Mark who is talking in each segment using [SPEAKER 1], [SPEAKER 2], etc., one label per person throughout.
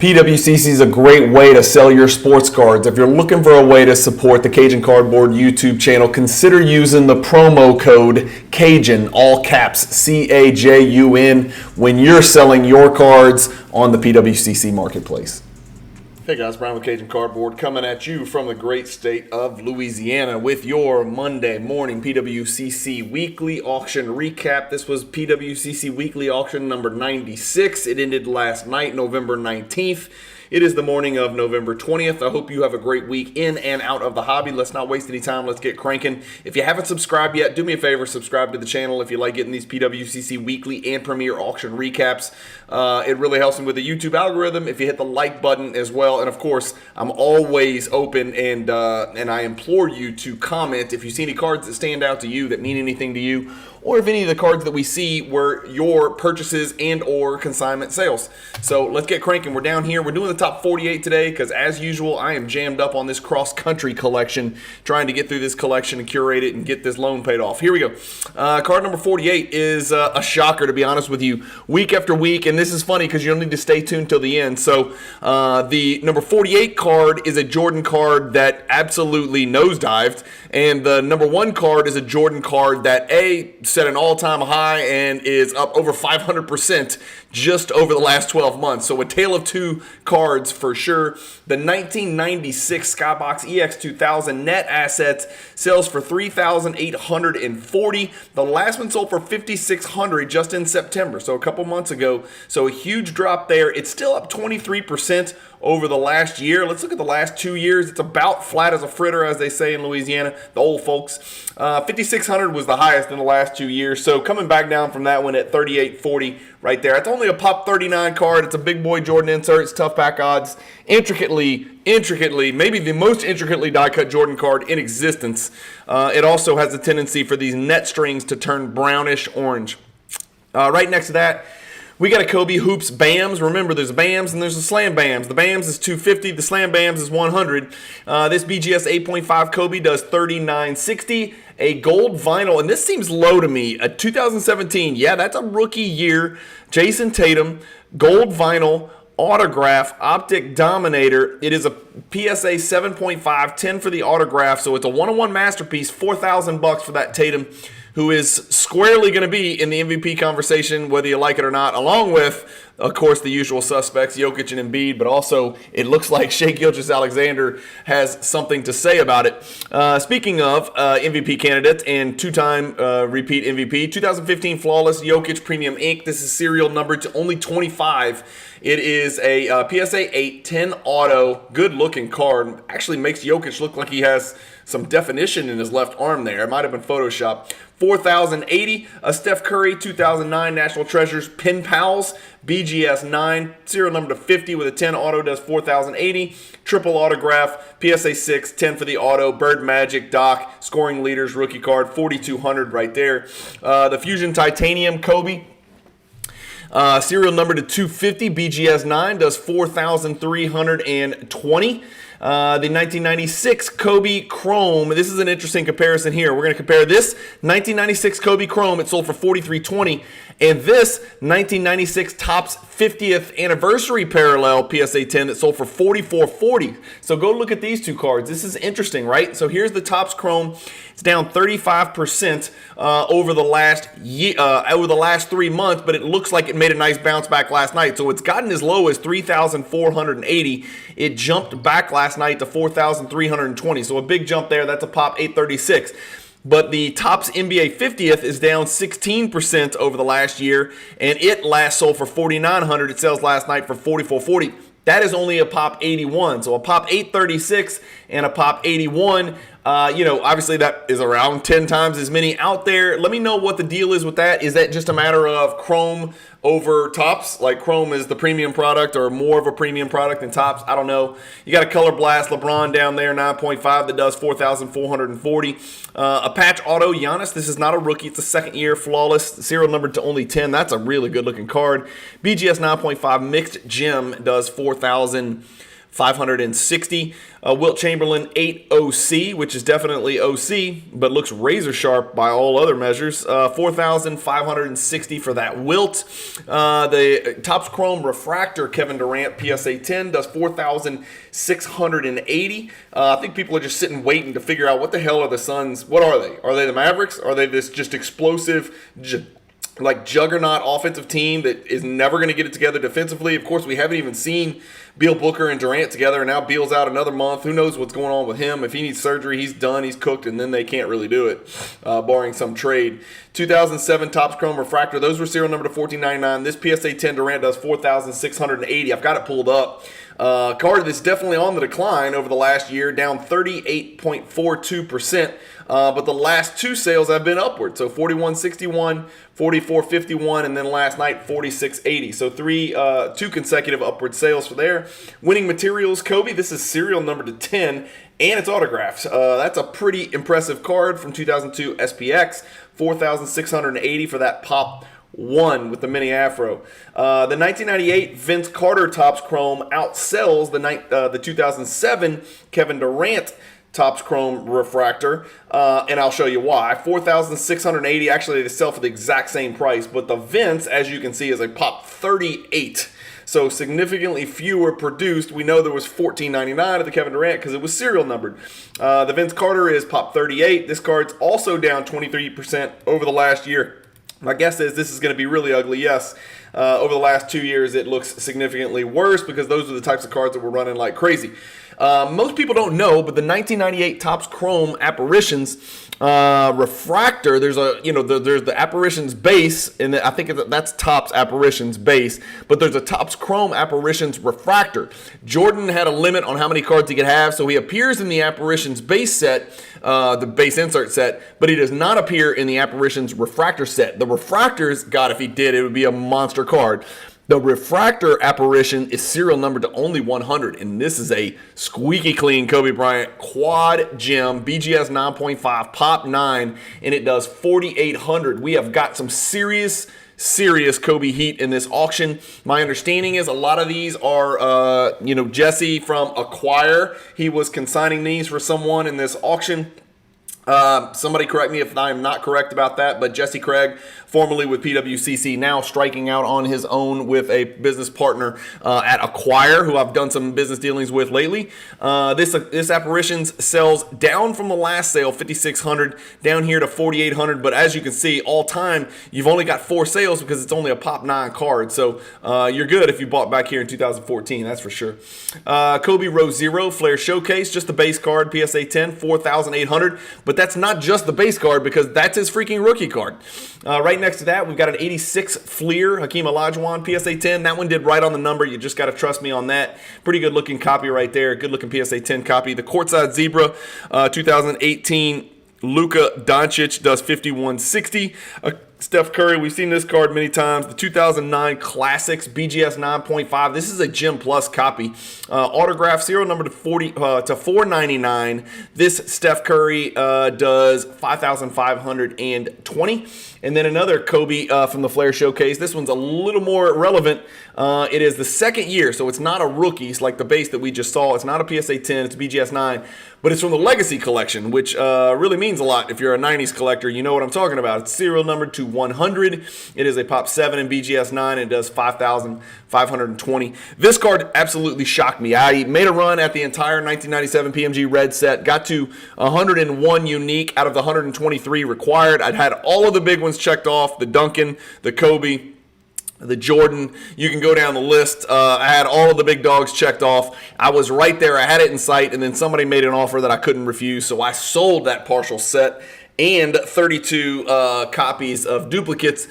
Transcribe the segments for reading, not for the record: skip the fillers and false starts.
[SPEAKER 1] PWCC is a great way to sell your sports cards. If you're looking for a way to support the Cajun Cardboard YouTube channel, consider using the promo code CAJUN, all caps, CAJUN, when you're selling your cards on the PWCC marketplace. Hey guys, Brian with Cajun Cardboard coming at you from the great state of Louisiana with your Monday morning PWCC weekly auction recap. This was PWCC weekly auction number 96. It ended last night, November 19th. It is the morning of November 20th. I hope you have a great week in and out of the hobby. Let's not waste any time. Let's get cranking. If you haven't subscribed yet, do me a favor, subscribe to the channel if you like getting these PWCC weekly and premier auction recaps. It really helps me with the YouTube algorithm if you hit the like button as well. And of course, I'm always open and I implore you to comment if you see any cards that stand out to you, that mean anything to you, or if any of the cards that we see were your purchases and or consignment sales. So let's get cranking. We're down here. We're doing the top 48 today because, as usual, I am jammed up on this cross-country collection, trying to get through this collection and curate it and get this loan paid off. Here we go. Card number 48 is a shocker, to be honest with you. Week after week, and this is funny because you'll need to stay tuned till the end. So the number 48 card is a Jordan card that absolutely nosedived, and the number 1 card is a Jordan card that set an all-time high and is up over 500% just over the last 12 months. So a tale of two cards for sure. The 1996 Skybox EX2000 net assets sells for $3,840. The last one sold for $5,600 just in September, so a couple months ago. So a huge drop there. It's still up 23% over the last year. Let's look at the last 2 years. It's about flat as a fritter, as they say in Louisiana, the old folks. 5,600 was the highest in the last 2 years. So coming back down from that one at 3,840 right there. It's only a pop 39 card. It's a big boy Jordan insert. It's tough pack odds. Intricately, maybe the most intricately die-cut Jordan card in existence. It also has a tendency for these net strings to turn brownish orange. Right next to that, we got a Kobe Hoops BAMS. Remember, there's BAMS and there's a Slam BAMS. The BAMS is $250. The Slam BAMS is $100. This BGS 8.5 Kobe does $39.60. A gold vinyl, and this seems low to me. A 2017, yeah, that's a rookie year. Jason Tatum, gold vinyl, autograph, optic dominator. It is a PSA 7.5, 10 for the autograph, so it's a one-on-one masterpiece. $4,000 for that Tatum, who is squarely going to be in the MVP conversation, whether you like it or not, along with, of course, the usual suspects, Jokic and Embiid, but also it looks like Shai Gilgeous-Alexander has something to say about it. Speaking of MVP candidates and two-time repeat MVP, 2015 Flawless Jokic Premium Ink. This is serial numbered to only 25. It is a PSA 8, 10 auto, good-looking card. Actually makes Jokic look like he has some definition in his left arm there. It might have been Photoshopped. $4,080. A Steph Curry 2009 National Treasures Pen Pals BGS 9, serial number to 50 with a 10 auto does $4,080. Triple autograph, PSA 6, 10 for the auto. Bird Magic Doc, scoring leaders rookie card, $4,200 right there. The Fusion Titanium Kobe, serial number to 250, BGS 9 does $4,320. The 1996 Kobe Chrome. This is an interesting comparison here. We're going to compare this 1996 Kobe Chrome. It sold for $4,320. And this 1996 Topps 50th Anniversary Parallel PSA 10 that sold for $4,440. So go look at these two cards. This is interesting, right? So here's the Topps Chrome. It's down 35% over the last 3 months, but it looks like it made a nice bounce back last night. So it's gotten as low as $3,480. It jumped back last night to $4,320. So a big jump there. That's a pop 836. But the Topps NBA 50th is down 16% over the last year, and it last sold for $4,900. It sells last night for $4,440. That is only a pop 81. So a pop 836 and a pop 81. Obviously that is around 10 times as many out there. Let me know what the deal is with that. Is that just a matter of Chrome over Topps? Like Chrome is the premium product or more of a premium product than Topps? I don't know. You got a Color Blast LeBron down there, 9.5 that does $4,440. A patch auto Giannis. This is not a rookie. It's a second year Flawless. Serial number to only 10. That's a really good looking card. BGS 9.5 mixed gem does $4,000. 560. Wilt Chamberlain 8 OC, which is definitely OC, but looks razor sharp by all other measures. 4,560 for that Wilt. The Topps Chrome Refractor Kevin Durant PSA 10 does 4,680. I think people are just sitting waiting to figure out what the hell are the Suns. What are they? Are they the Mavericks? Are they this just explosive, like juggernaut offensive team that is never going to get it together defensively? Of course, we haven't even seen Beal, Booker, and Durant together, and now Beal's out another month. Who knows what's going on with him? If he needs surgery, he's done, he's cooked, and then they can't really do it, barring some trade. 2007 Topps Chrome Refractor, those were serial number to 1499. This PSA 10 Durant does 4,680. I've got it pulled up. Card that's definitely on the decline over the last year, down 38.42%. But the last two sales have been upward. So 41.61, 44.51, and then last night 46.80. So two consecutive upward sales for there. Winning materials, Kobe. This is serial number to 10, and it's autographed. That's a pretty impressive card from 2002 SPX. 4,680 for that Pop 1 with the mini afro. The 1998 Vince Carter Topps Chrome outsells the 2007 Kevin Durant Topps Chrome Refractor, and I'll show you why. 4,680, actually they sell for the exact same price, but the Vince, as you can see, is a Pop 38. So significantly fewer produced. We know there was 14.99 of the Kevin Durant because it was serial numbered. The Vince Carter is Pop 38. This card's also down 23% over the last year. My guess is this is going to be really ugly, yes. Over the last 2 years, it looks significantly worse because those are the types of cards that we're running like crazy. Most people don't know, but the 1998 Topps Chrome Apparitions Refractor, there's the Apparitions base, and I think that's Topps Apparitions base, but there's a Topps Chrome Apparitions Refractor. Jordan had a limit on how many cards he could have, so he appears in the Apparitions base set, the base insert set, but he does not appear in the Apparitions Refractor set. The Refractors, God, if he did, it would be a monster card. The Refractor Apparition is serial numbered to only 100, and this is a squeaky clean Kobe Bryant Quad Gem BGS 9.5 Pop 9, and it does 4,800. We have got some serious Kobe heat in this auction. My understanding is a lot of these are, Jesse from Acquire. He was consigning these for someone in this auction. Somebody correct me if I am not correct about that, but Jesse Craig, formerly with PWCC, now striking out on his own with a business partner at Acquire, who I've done some business dealings with lately. This Apparitions sells down from the last sale, 5,600, down here to 4,800, but as you can see, all time, you've only got 4 sales because it's only a Pop 9 card, so you're good if you bought back here in 2014, that's for sure. Kobe Row Zero Flair Showcase, just the base card, PSA 10, 4,800, but that's not just the base card because that's his freaking rookie card. Right next to that, we've got an 86 Fleer Hakeem Olajuwon PSA 10. That one did right on the number. You just got to trust me on that. Pretty good looking copy right there. Good looking PSA 10 copy. The Courtside Zebra 2018 Luka Doncic does 5160. Steph Curry, we've seen this card many times. The 2009 Classics BGS 9.5. This is a Gem Plus copy. Autograph serial number to 499. This Steph Curry does 5,520. And then another Kobe from the Flair Showcase. This one's a little more relevant. It is the second year, so it's not a rookies like the base that we just saw. It's not a PSA 10, it's a BGS 9, but it's from the Legacy Collection, which really means a lot. If you're a 90s collector, you know what I'm talking about. It's serial number to 100. It is a Pop 7 in BGS 9 and does 5,520. This card absolutely shocked me. I made a run at the entire 1997 PMG Red set, got to 101 unique out of the 123 required. I'd had all of the big ones checked off, the Duncan, the Kobe, the Jordan. You can go down the list. I had all of the big dogs checked off. I was right there. I had it in sight, and then somebody made an offer that I couldn't refuse, so I sold that partial set and 32 copies of duplicates.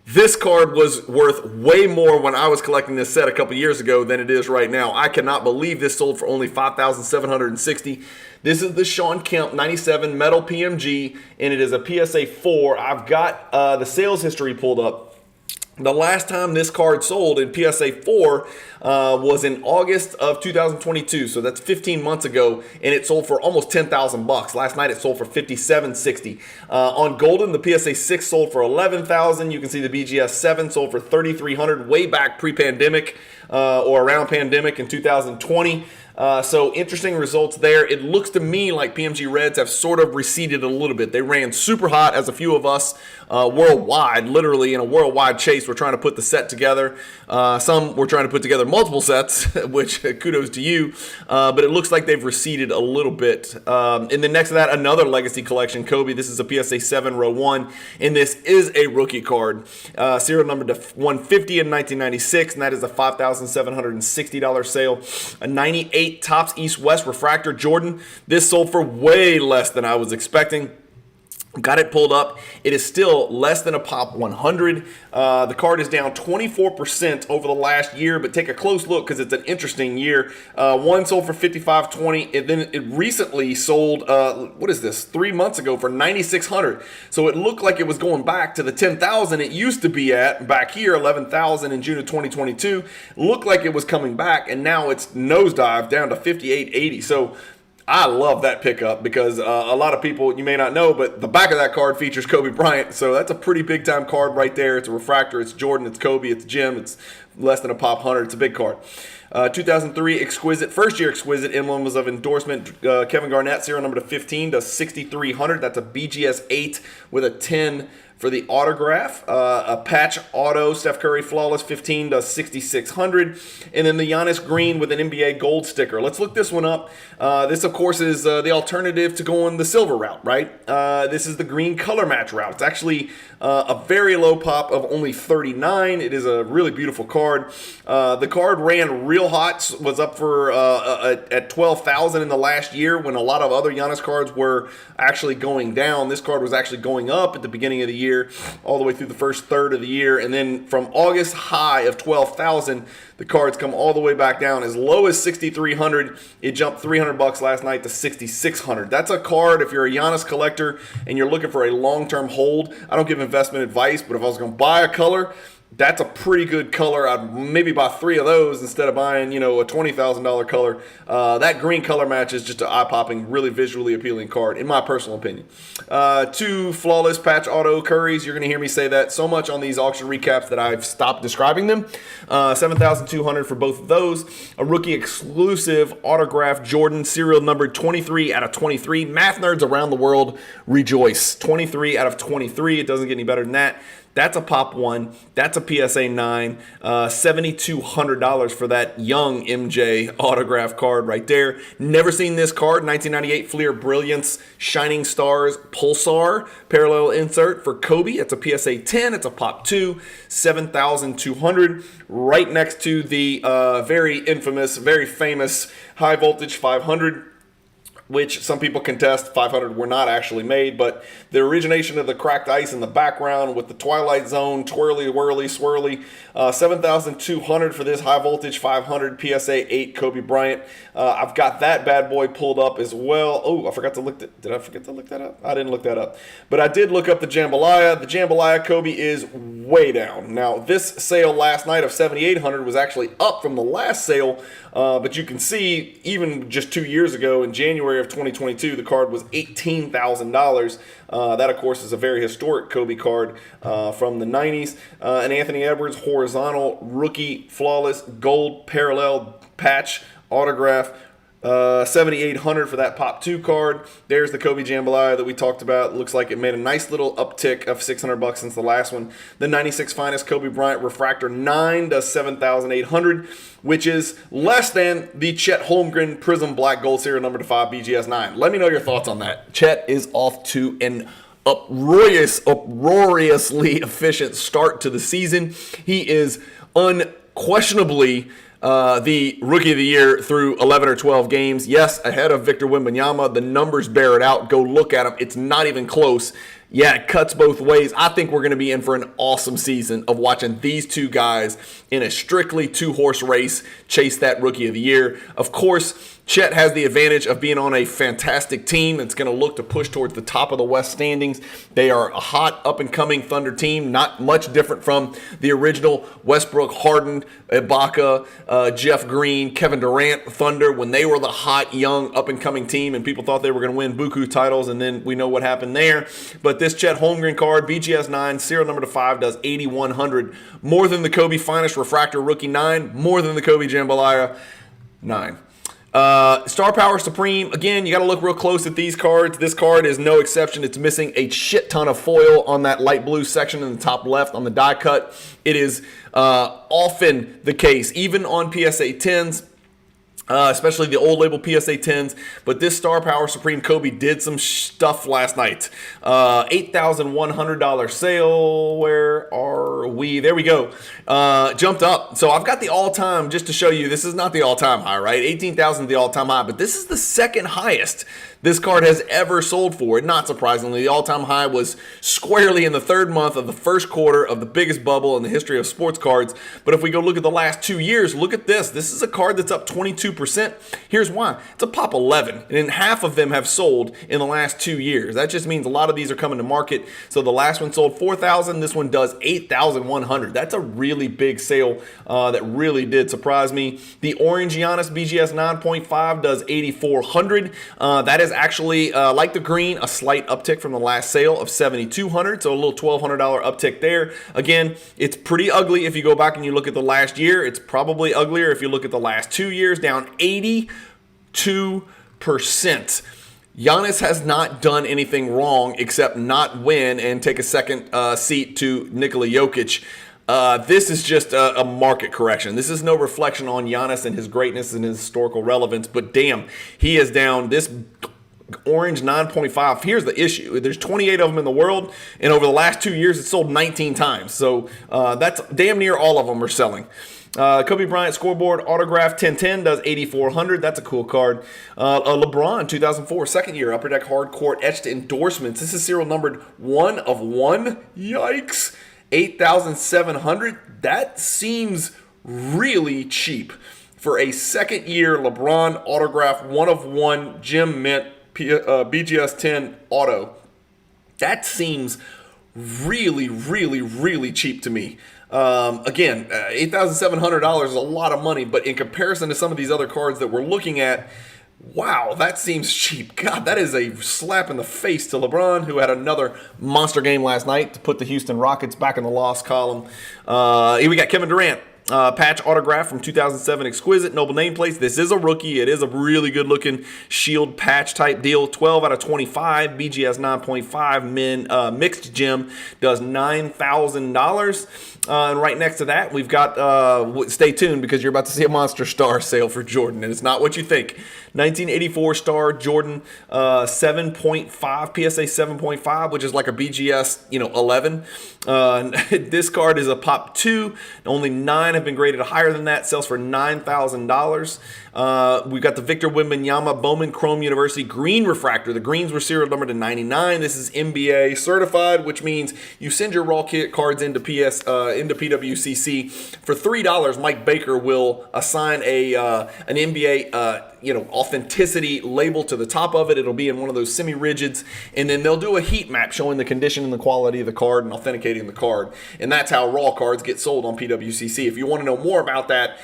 [SPEAKER 1] This card was worth way more when I was collecting this set a couple years ago than it is right now. I cannot believe this sold for only 5,760. This is the Shawn Kemp 97 Metal PMG, and it is a PSA 4. I've got the sales history pulled up. The last time this card sold in PSA 4 was in August of 2022, so that's 15 months ago, and it sold for almost $10,000. Last night it sold for $57.60. On Golden, the PSA 6 sold for $11,000. You can see the BGS 7 sold for $3,300 way back pre-pandemic or around pandemic in 2020. So interesting results there. It looks to me like PMG Reds have sort of receded a little bit. They ran super hot, as a few of us worldwide, literally in a worldwide chase. We're trying to put the set together. Some were trying to put together multiple sets, which kudos to you. But it looks like they've receded a little bit. And then next to that, another Legacy Collection Kobe. This is a PSA 7 row 1, and this is a rookie card. Serial number to 150 in 1996, and that is a $5,760 sale. A 98 Topps East-West Refractor Jordan. This sold for way less than I was expecting. Got it pulled up. It is still less than a pop 100. The card is down 24% over the last year, but take a close look because it's an interesting year. One sold for $55.20, and then it recently sold, 3 months ago for $9,600. So it looked like it was going back to the $10,000 it used to be at back here, $11,000 in June of 2022. Looked like it was coming back, and now it's nosedive down to $58.80. So I love that pickup because a lot of people, you may not know, but the back of that card features Kobe Bryant. So that's a pretty big time card right there. It's a refractor. It's Jordan. It's Kobe. It's Jim. It's less than a pop 100. It's a big card. 2003 Exquisite, first year Exquisite, emblems of endorsement, Kevin Garnett, serial number to 15 to 6,300. That's a BGS 8 with a 10 for the autograph. A patch auto, Steph Curry Flawless, 15 to 6,600. And then the Giannis Green with an NBA gold sticker. Let's look this one up. This, of course, is the alternative to going the silver route, right? This is the green color match route. It's actually a very low pop of only 39. It is a really beautiful card. The card ran real hot, was up for at 12,000 in the last year when a lot of other Giannis cards were actually going down. This card was actually going up at the beginning of the year, all the way through the first third of the year, and then from August high of 12,000, the cards come all the way back down as low as 6,300. It jumped $300 last night to 6,600. That's a card if you're a Giannis collector and you're looking for a long-term hold. I don't give investment advice, but if I was going to buy a color, that's a pretty good color. I'd maybe buy 3 of those instead of buying, a $20,000 color. That green color match is just an eye-popping, really visually appealing card, in my personal opinion. 2 flawless patch auto Currys. You're going to hear me say that so much on these auction recaps that I've stopped describing them. 7,200 for both of those. A rookie exclusive autograph Jordan, serial numbered 23 out of 23. Math nerds around the world rejoice. 23 out of 23. It doesn't get any better than that. That's a pop 1. That's a PSA 9. $7,200 for that young MJ autograph card right there. Never seen this card. 1998 Fleer Brilliance Shining Stars Pulsar parallel insert for Kobe. It's a PSA 10. It's a pop 2. $7,200. Right next to the very infamous, very famous high voltage 500. Which some people contest. 500 were not actually made, but the origination of the cracked ice in the background with the Twilight Zone, twirly, whirly, swirly, 7,200 for this high voltage 500 PSA 8 Kobe Bryant. I've got that bad boy pulled up as well. Oh, I forgot to look. Did I forget to look that up? I didn't look that up, but I did look up the Jambalaya. The Jambalaya Kobe is way down. Now, this sale last night of 7,800 was actually up from the last sale, but you can see even just 2 years ago in January of 2022, the card was $18,000. That, of course, is a very historic Kobe card from the 90s. An Anthony Edwards horizontal rookie flawless gold parallel patch autograph. 7,800 for that pop 2 card. There's the Kobe Jambalaya that we talked about. Looks like it made a nice little uptick of $600 since the last one. The 96 Finest Kobe Bryant Refractor 9 does 7,800, which is less than the Chet Holmgren Prism Black Gold serial number to 5 BGS 9. Let me know your thoughts on that. Chet is off to an uproariously efficient start to the season. He is unquestionably the Rookie of the Year through 11 or 12 games. Yes, ahead of Victor Wembanyama. The numbers bear it out. Go look at him. It's not even close. Yeah, it cuts both ways. I think we're going to be in for an awesome season of watching these two guys in a strictly two-horse race chase that Rookie of the Year. Of course, Chet has the advantage of being on a fantastic team that's going to look to push towards the top of the West standings. They are a hot, up-and-coming Thunder team, not much different from the original Westbrook, Harden, Ibaka, Jeff Green, Kevin Durant Thunder when they were the hot, young, up-and-coming team and people thought they were going to win buku titles, and then we know what happened there. But this Chet Holmgren card, BGS 9, serial number to 5, does 8,100. More than the Kobe Finest Refractor Rookie 9, more than the Kobe Jambalaya 9. Star Power Supreme, again, you got to look real close at these cards. This card is no exception. It's missing a shit ton of foil on that light blue section in the top left on the die cut. It is often the case, even on PSA 10s. Especially the old label PSA 10s, but this Star Power Supreme Kobe did some stuff last night. $8,100 sale. Where are we? There we go. Jumped up. So I've got the all-time, just to show you, this is not the all-time high, right? 18,000 is the all-time high, but this is the second highest this card has ever sold for. Not surprisingly, the all-time high was squarely in the third month of the first quarter of the biggest bubble in the history of sports cards. But if we go look at the last 2 years, look at this. This is a card that's up 22%. Here's why. It's a pop 11, and half of them have sold in the last 2 years. That just means a lot of these are coming to market. So the last one sold 4,000. This one does 8,100. That's a really big sale that really did surprise me. The Orange Giannis BGS 9.5 does 8,400. That is actually, like the green, a slight uptick from the last sale of 7,200. So a little $1,200 uptick there. Again, it's pretty ugly if you go back and you look at the last year. It's probably uglier if you look at the last 2 years, down 82%. Giannis has not done anything wrong except not win and take a second seat to Nikola Jokic. This is just a market correction. This is no reflection on Giannis and his greatness and his historical relevance, but damn, he is down. This Orange 9.5, here's the issue. There's 28 of them in the world, and over the last 2 years, it's sold 19 times. So that's damn near all of them are selling. Kobe Bryant scoreboard autograph 1010 does 8,400. That's a cool card. LeBron 2004 second year upper deck hard court etched endorsements. This is serial numbered 1 of 1. Yikes. 8,700. That seems really cheap for a second year LeBron autograph 1 of 1 Gem Mint BGS 10 auto. That seems really, really, really cheap to me. Again, $8,700 is a lot of money, but in comparison to some of these other cards that we're looking at, wow, that seems cheap. God, that is a slap in the face to LeBron, who had another monster game last night to put the Houston Rockets back in the loss column. Here we got Kevin Durant. Patch autograph from 2007 Exquisite Noble nameplates. This is a rookie. It is a really good looking shield patch type deal. 12 out of 25. BGS 9.5 men mixed gem does $9,000. And right next to that, we've got, stay tuned because you're about to see a Monster Star sale for Jordan, and it's not what you think. 1984 Star Jordan 7.5, PSA 7.5, which is like a BGS 11. This card is a pop 2. Only 9 have been graded higher than that. Sells for $9,000. We've got the Victor Wembanyama Bowman Chrome University Green Refractor. The greens were serial numbered to 99. This is NBA certified, which means you send your raw kit cards into PWCC for $3. Mike Baker will assign an NBA authenticity label to the top of it. It'll be in one of those semi-rigids, and then they'll do a heat map showing the condition and the quality of the card and authenticating the card. And that's how raw cards get sold on PWCC. If you want to know more about that,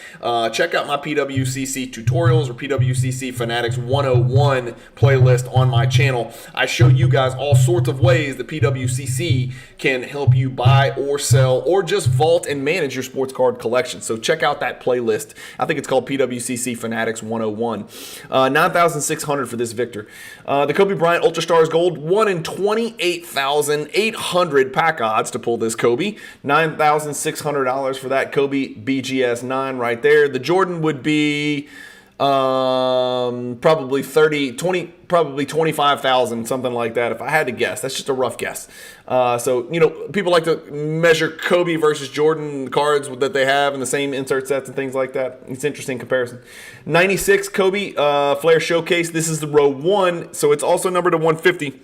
[SPEAKER 1] check out my PWCC tutorials or PWCC Fanatics 101 playlist on my channel. I show you guys all sorts of ways that PWCC can help you buy or sell or just vault and manage your sports card collection. So check out that playlist. I think it's called PWCC Fanatics 101. 9,600 for this Victor. The Kobe Bryant Ultra Stars Gold, 1 in 28,800 pack odds to pull this Kobe. $9,600 for that Kobe BGS 9 right there. The Jordan would be probably 25,000, something like that, if I had to guess. That's just a rough guess. So people like to measure Kobe versus Jordan cards that they have in the same insert sets and things like that. It's an interesting comparison. 96 Kobe Flair Showcase. This is the row 1, so it's also numbered to 150.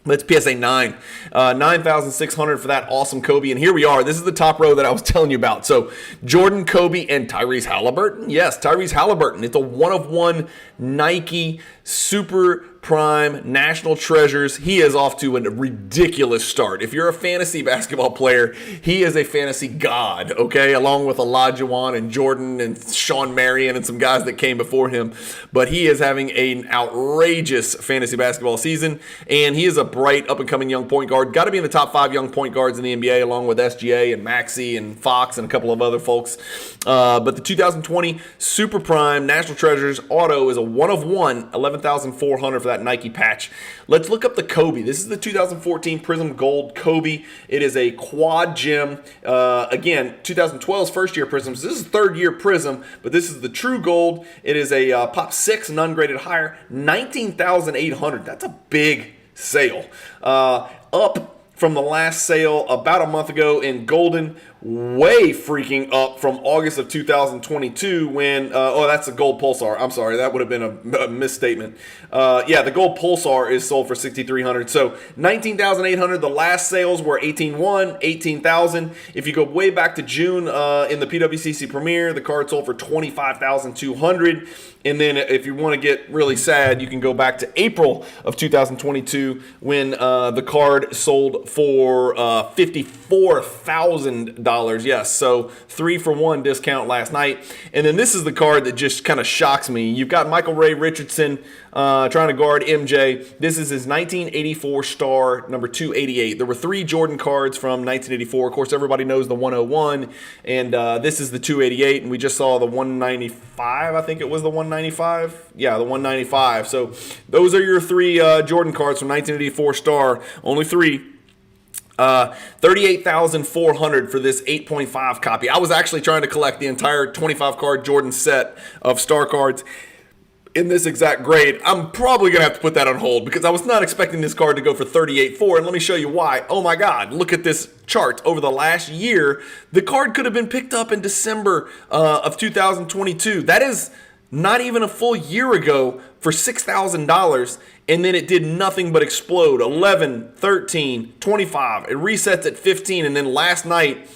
[SPEAKER 1] That's PSA 9. 9,600 for that awesome Kobe. And here we are. This is the top row that I was telling you about. So Jordan, Kobe, and Tyrese Halliburton. Yes, Tyrese Halliburton. It's a one-of-one Nike Super Prime National Treasures. He is off to a ridiculous start. If you're a fantasy basketball player, he is a fantasy god, okay? Along with Olajuwon and Jordan and Sean Marion and some guys that came before him. But he is having an outrageous fantasy basketball season, and he is a bright, up-and-coming young point guard. Got to be in the top 5 young point guards in the NBA, along with SGA and Maxey and Fox and a couple of other folks. But the 2020 Super Prime National Treasures Auto is a one-of-one, 11,400 for that Nike patch. Let's look up the Kobe. This is the 2014 Prism Gold Kobe. It is a quad gem. Again, 2012's first year Prisms. This is third year Prism, but this is the true gold. It is a Pop 6 and ungraded higher, 19,800. That's a big sale. Up from the last sale about a month ago in golden, way freaking up from August of 2022 when, that's a gold Pulsar. I'm sorry, that would have been a misstatement. Yeah, the gold Pulsar is sold for 6,300. So 19,800. The last sales were 18,100, 18,000. If you go way back to June in the PWCC Premier, the card sold for 25,200. And then if you want to get really sad, you can go back to April of 2022 when the card sold for $54,000. Yes, so 3-for-1 discount last night. And then this is the card that just kind of shocks me. You've got Michael Ray Richardson trying to guard MJ. This is his 1984 star, number 288. There were 3 Jordan cards from 1984. Of course, everybody knows the 101, and this is the 288, and we just saw the 195. I think it was the 195. Yeah, the 195. So those are your 3 Jordan cards from 1984 star. Only 3. 38,400 for this 8.5 copy. I was actually trying to collect the entire 25 card Jordan set of star cards in this exact grade. I'm probably going to have to put that on hold because I was not expecting this card to go for 38.4, and let me show you why. Oh my God, look at this chart. Over the last year, the card could have been picked up in December of 2022. That is not even a full year ago for $6,000, and then it did nothing but explode. 11, 13, 25. It resets at 15, and then last night,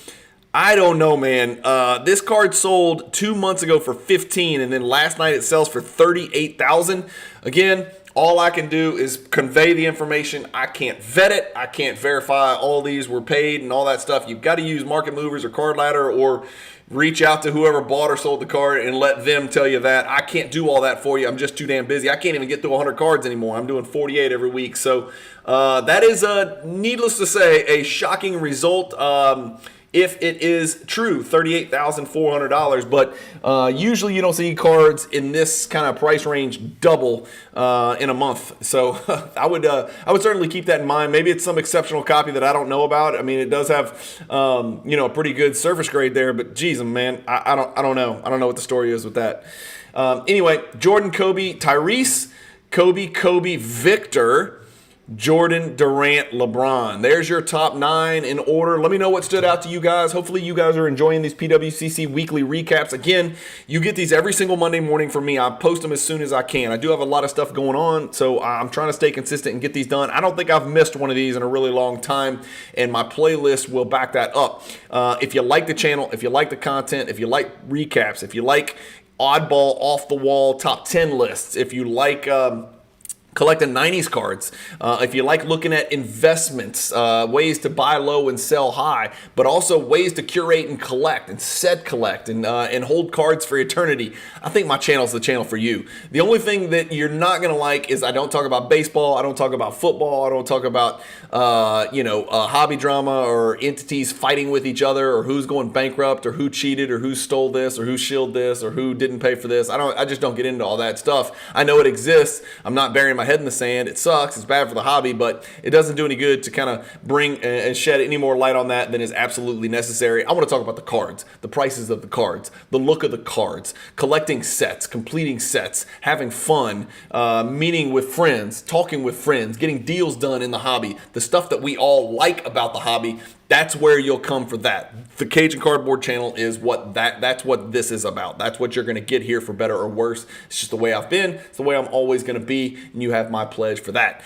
[SPEAKER 1] I don't know, man. This card sold 2 months ago for 15, and then last night it sells for 38,000. Again, all I can do is convey the information. I can't vet it. I can't verify all these were paid and all that stuff. You've got to use Market Movers or Card Ladder or reach out to whoever bought or sold the card and let them tell you that. I can't do all that for you. I'm just too damn busy. I can't even get through 100 cards anymore. I'm doing 48 every week. So that is, needless to say, a shocking result. If it is true, $38,400. But usually you don't see cards in this kind of price range double in a month. So I would certainly keep that in mind. Maybe it's some exceptional copy that I don't know about. I mean, it does have a pretty good surface grade there. But geez, man, I don't know. I don't know what the story is with that. Anyway, Jordan, Kobe, Tyrese, Kobe, Victor, Jordan, Durant, LeBron. There's your top 9 in order. Let me know what stood out to you guys. Hopefully you guys are enjoying these PWCC weekly recaps. Again, you get these every single Monday morning from me. I post them as soon as I can. I do have a lot of stuff going on, so I'm trying to stay consistent and get these done. I don't think I've missed one of these in a really long time, and my playlist will back that up. If you like the channel, if you like the content, if you like recaps, if you like oddball, off-the-wall top 10 lists, if you like collecting 90s cards, if you like looking at investments, ways to buy low and sell high, but also ways to curate and collect and set collect and hold cards for eternity, I think my channel is the channel for you. The only thing that you're not going to like is I don't talk about baseball, I don't talk about football, I don't talk about hobby drama or entities fighting with each other or who's going bankrupt or who cheated or who stole this or who shilled this or who didn't pay for this. I just don't get into all that stuff. I know it exists. I'm not burying my head in the sand. It sucks. It's bad for the hobby, but it doesn't do any good to kind of bring and shed any more light on that than is absolutely necessary. I want to talk about the cards, the prices of the cards, the look of the cards, collecting sets, completing sets, having fun, meeting with friends, talking with friends, getting deals done in the hobby, the stuff that we all like about the hobby. That's where you'll come for that. The Cajun Cardboard channel is that's what this is about. That's what you're going to get here, for better or worse. It's just the way I've been. It's the way I'm always going to be, and you have my pledge for that.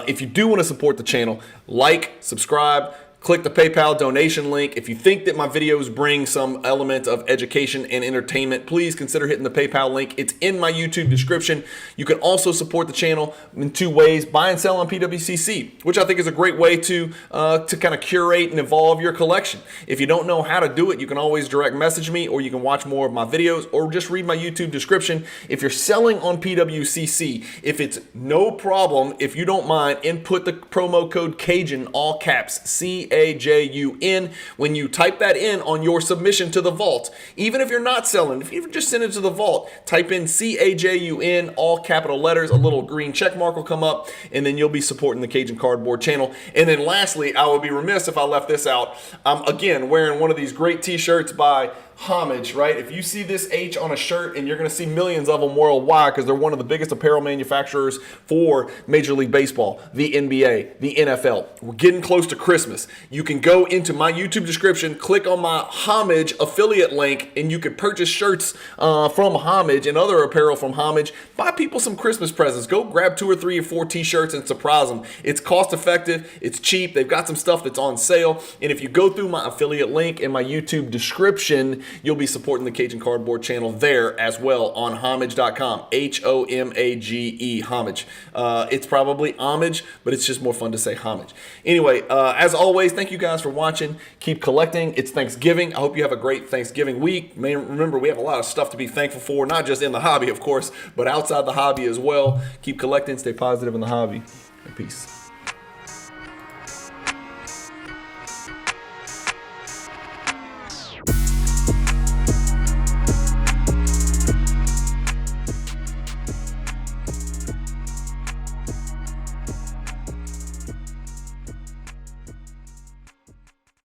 [SPEAKER 1] If you do want to support the channel, like, subscribe, click the PayPal donation link. If you think that my videos bring some element of education and entertainment, please consider hitting the PayPal link. It's in my YouTube description. You can also support the channel in 2 ways: buy and sell on PWCC, which I think is a great way to kind of curate and evolve your collection. If you don't know how to do it, you can always direct message me, or you can watch more of my videos, or just read my YouTube description. If you're selling on PWCC, if it's no problem, if you don't mind, input the promo code Cajun, all caps, CAJUN, when you type that in on your submission to the vault. Even if you're not selling, if you just send it to the vault, type in CAJUN, all capital letters, a little green check mark will come up, and then you'll be supporting the Cajun Cardboard channel. And then lastly, I would be remiss if I left this out. I'm again wearing one of these great t-shirts by Homage, right? If you see this H on a shirt, and you're going to see millions of them worldwide, because they're one of the biggest apparel manufacturers for Major League Baseball, the NBA, the NFL. We're getting close to Christmas. You can go into my YouTube description, click on my Homage affiliate link, and you can purchase shirts from Homage and other apparel from Homage. Buy people some Christmas presents. Go grab 2 or 3 or 4 t-shirts and surprise them. It's cost effective. It's cheap. They've got some stuff that's on sale. And if you go through my affiliate link in my YouTube description, you'll be supporting the Cajun Cardboard channel there as well on homage.com. Homage, Homage. It's probably homage, but it's just more fun to say homage. Anyway, as always, thank you guys for watching. Keep collecting. It's Thanksgiving. I hope you have a great Thanksgiving week. Remember, we have a lot of stuff to be thankful for, not just in the hobby, of course, but outside the hobby as well. Keep collecting. Stay positive in the hobby. Peace.